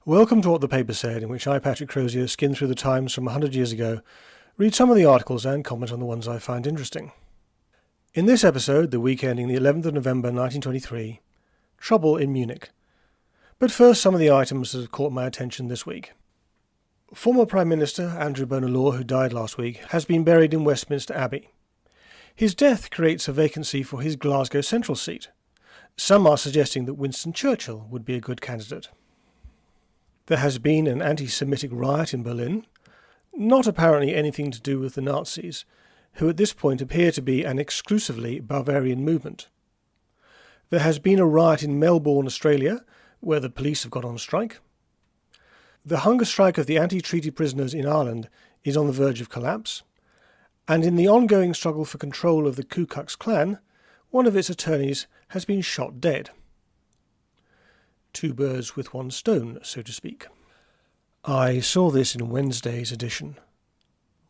Welcome to What the Paper Said, in which I, Patrick Crozier, skim through the Times from 100 years ago, read some of the articles and comment on the ones I find interesting. In this episode, the week ending the 11th of November 1923, trouble in Munich. But first, some of the items that have caught my attention this week. Former Prime Minister Bonar Law, who died last week, has been buried in Westminster Abbey. His death creates a vacancy for his Glasgow Central seat. Some are suggesting that Winston Churchill would be a good candidate. There has been an anti-Semitic riot in Berlin, not apparently anything to do with the Nazis, who at this point appear to be an exclusively Bavarian movement. There has been a riot in Melbourne, Australia, where the police have gone on strike. The hunger strike of the anti-treaty prisoners in Ireland is on the verge of collapse, and in the ongoing struggle for control of the Ku Klux Klan, one of its attorneys has been shot dead. Two birds with one stone, so to speak. I saw this in Wednesday's edition.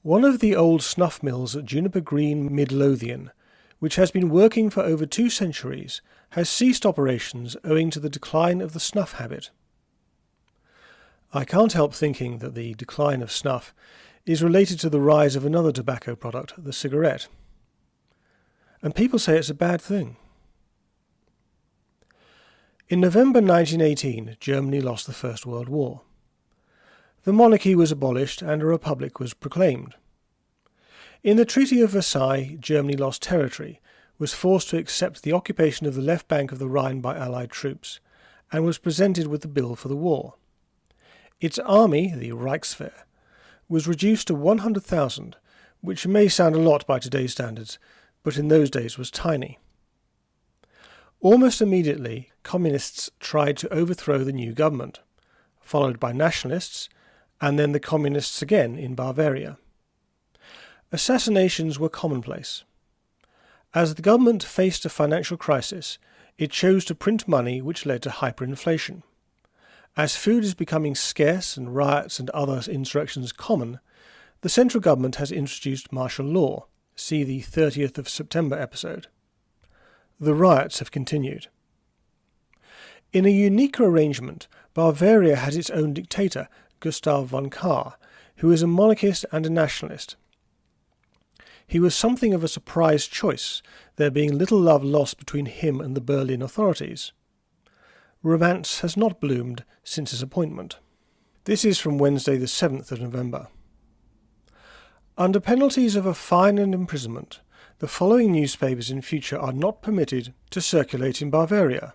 One of the old snuff mills at Juniper Green, Midlothian, which has been working for over 2 centuries, has ceased operations owing to the decline of the snuff habit. I can't help thinking that the decline of snuff is related to the rise of another tobacco product, the cigarette. And people say it's a bad thing. In November 1918, Germany lost the First World War. The monarchy was abolished and a republic was proclaimed. In the Treaty of Versailles, Germany lost territory, was forced to accept the occupation of the left bank of the Rhine by Allied troops, and was presented with the bill for the war. Its army, the Reichswehr, was reduced to 100,000, which may sound a lot by today's standards, but in those days was tiny. Almost immediately, communists tried to overthrow the new government, followed by nationalists, and then the communists again in Bavaria. Assassinations were commonplace. As the government faced a financial crisis, it chose to print money, which led to hyperinflation. As food is becoming scarce and riots and other insurrections common, the central government has introduced martial law. See the 30th of September episode. The riots have continued. In a unique arrangement, Bavaria has its own dictator, Gustav von Kahr, who is a monarchist and a nationalist. He was something of a surprise choice, there being little love lost between him and the Berlin authorities. Romance has not bloomed since his appointment. This is from Wednesday the 7th of November. Under penalties of a fine and imprisonment, the following newspapers in future are not permitted to circulate in Bavaria: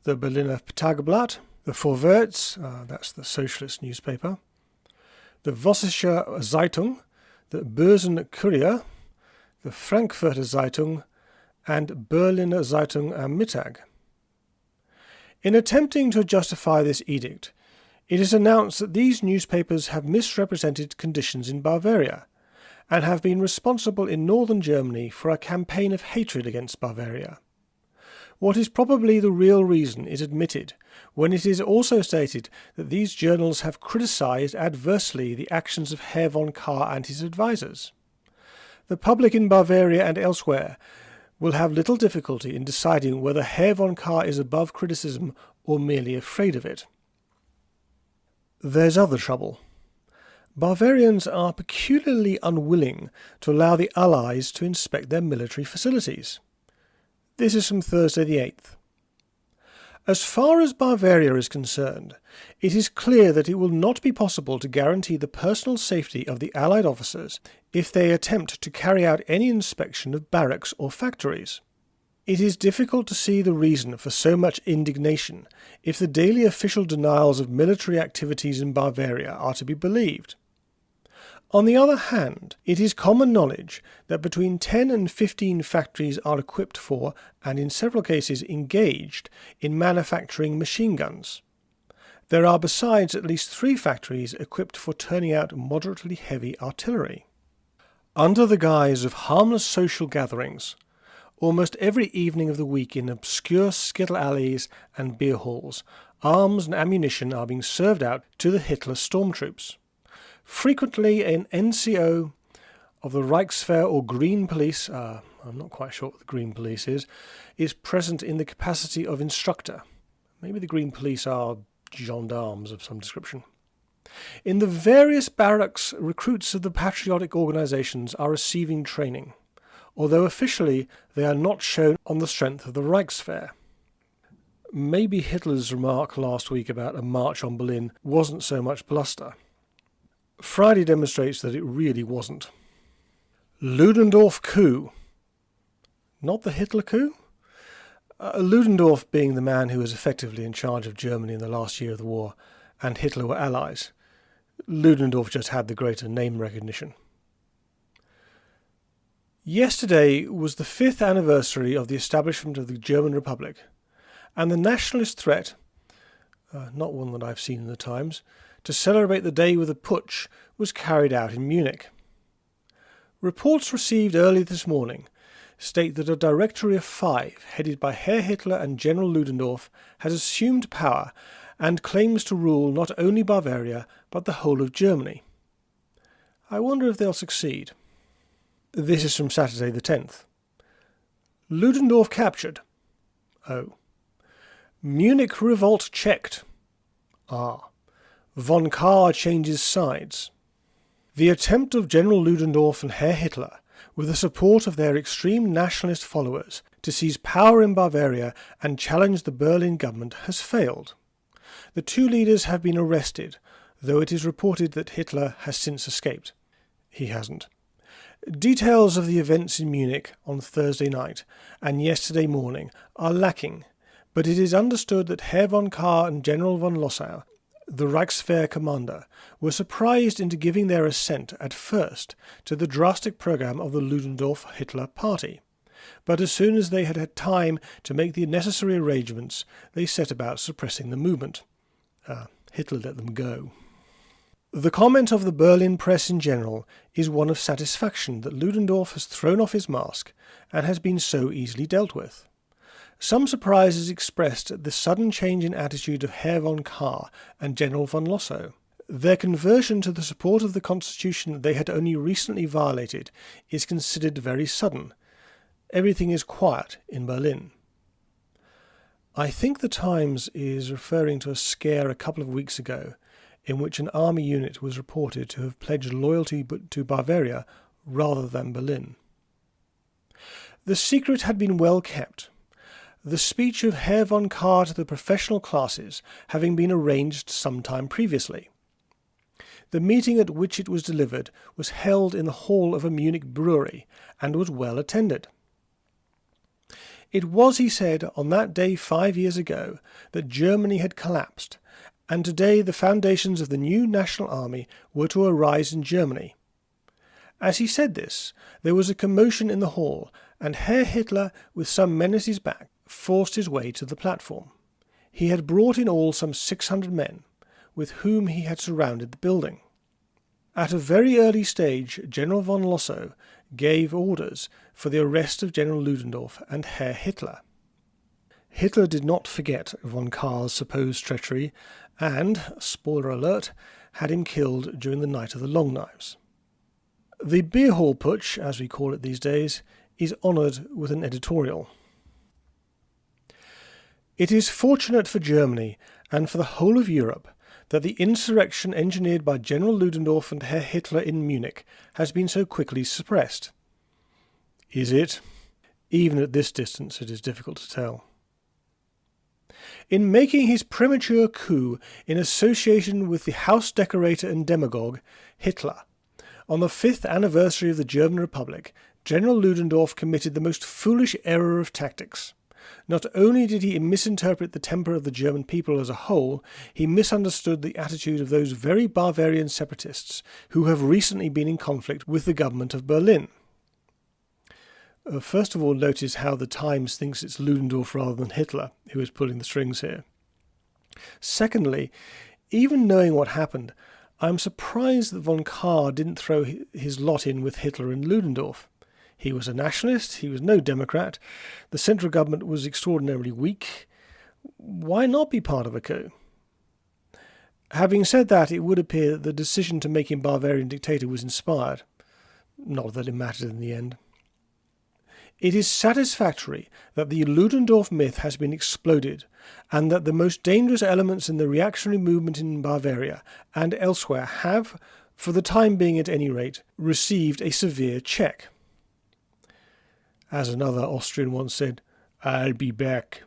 the Berliner Tageblatt, the Vorwärts, that's the socialist newspaper, the Vossische Zeitung, the Börsen Kurier, the Frankfurter Zeitung, and Berliner Zeitung am Mittag. In attempting to justify this edict, it is announced that these newspapers have misrepresented conditions in Bavaria, and have been responsible in northern Germany for a campaign of hatred against Bavaria. What is probably the real reason is admitted when it is also stated that these journals have criticized adversely the actions of Herr von Kahr and his advisers. The public in Bavaria and elsewhere will have little difficulty in deciding whether Herr von Kahr is above criticism or merely afraid of it. There's other trouble. Bavarians are peculiarly unwilling to allow the Allies to inspect their military facilities. This is from Thursday the 8th. As far as Bavaria is concerned, it is clear that it will not be possible to guarantee the personal safety of the Allied officers if they attempt to carry out any inspection of barracks or factories. It is difficult to see the reason for so much indignation if the daily official denials of military activities in Bavaria are to be believed. On the other hand, it is common knowledge that between 10 and 15 factories are equipped for, and in several cases engaged, in manufacturing machine guns. There are besides at least 3 factories equipped for turning out moderately heavy artillery. Under the guise of harmless social gatherings, almost every evening of the week in obscure skittle alleys and beer halls, arms and ammunition are being served out to the Hitler stormtroops. Frequently an NCO of the Reichswehr or Green Police, I'm not quite sure what the Green Police is present in the capacity of instructor. Maybe the Green Police are gendarmes of some description. In the various barracks, recruits of the patriotic organisations are receiving training, although officially they are not shown on the strength of the Reichswehr. Maybe Hitler's remark last week about a march on Berlin wasn't so much bluster. Friday demonstrates that it really wasn't. Ludendorff coup. Not the Hitler coup? Ludendorff being the man who was effectively in charge of Germany in the last year of the war, and Hitler were allies. Ludendorff just had the greater name recognition. Yesterday was the 5th anniversary of the establishment of the German Republic, and the nationalist threat, not one that I've seen in the Times, to celebrate the day with a putsch was carried out in Munich. Reports received early this morning state that a directory of 5, headed by Herr Hitler and General Ludendorff, has assumed power and claims to rule not only Bavaria but the whole of Germany. I wonder if they'll succeed. This is from Saturday the 10th. Ludendorff captured. Oh. Munich revolt checked. Ah. Von Kahr changes sides. The attempt of General Ludendorff and Herr Hitler, with the support of their extreme nationalist followers, to seize power in Bavaria and challenge the Berlin government has failed. The 2 leaders have been arrested, though it is reported that Hitler has since escaped. He hasn't. Details of the events in Munich on Thursday night and yesterday morning are lacking, but it is understood that Herr von Kahr and General von Lossow, the Reichswehr commander, were surprised into giving their assent at first to the drastic programme of the Ludendorff-Hitler party. But as soon as they had had time to make the necessary arrangements, they set about suppressing the movement. Hitler let them go. The comment of the Berlin press in general is one of satisfaction that Ludendorff has thrown off his mask and has been so easily dealt with. Some surprise is expressed at the sudden change in attitude of Herr von Kahr and General von Lossow. Their conversion to the support of the constitution that they had only recently violated is considered very sudden. Everything is quiet in Berlin. I think the Times is referring to a scare a couple of weeks ago in which an army unit was reported to have pledged loyalty to Bavaria rather than Berlin. The secret had been well kept, the speech of Herr von Kahr to the professional classes having been arranged some time previously. The meeting at which it was delivered was held in the hall of a Munich brewery and was well attended. It was, he said, on that day 5 years ago that Germany had collapsed, and today the foundations of the new national army were to arise in Germany. As he said this, there was a commotion in the hall, and Herr Hitler, with some men at his back, forced his way to the platform. He had brought in all some 600 men, with whom he had surrounded the building. At a very early stage, General von Lossow gave orders for the arrest of General Ludendorff and Herr Hitler. Hitler did not forget von Kahr's supposed treachery and, spoiler alert, had him killed during the night of the Long Knives. The Beerhall Putsch, as we call it these days, is honoured with an editorial. It is fortunate for Germany and for the whole of Europe that the insurrection engineered by General Ludendorff and Herr Hitler in Munich has been so quickly suppressed. Is it? Even at this distance it is difficult to tell. In making his premature coup in association with the house decorator and demagogue, Hitler, on the 5th anniversary of the German Republic, General Ludendorff committed the most foolish error of tactics. Not only did he misinterpret the temper of the German people as a whole, he misunderstood the attitude of those very Bavarian separatists who have recently been in conflict with the government of Berlin. First of all, notice how the Times thinks it's Ludendorff rather than Hitler who is pulling the strings here. Secondly, even knowing what happened, I'm surprised that von Kahr didn't throw his lot in with Hitler and Ludendorff. He was a nationalist, he was no Democrat, the central government was extraordinarily weak. Why not be part of a coup? Having said that, it would appear that the decision to make him Bavarian dictator was inspired. Not that it mattered in the end. It is satisfactory that the Ludendorff myth has been exploded, and that the most dangerous elements in the reactionary movement in Bavaria and elsewhere have, for the time being at any rate, received a severe check. As another Austrian once said, "I'll be back."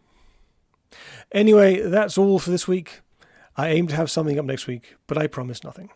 Anyway, that's all for this week. I aim to have something up next week, but I promise nothing.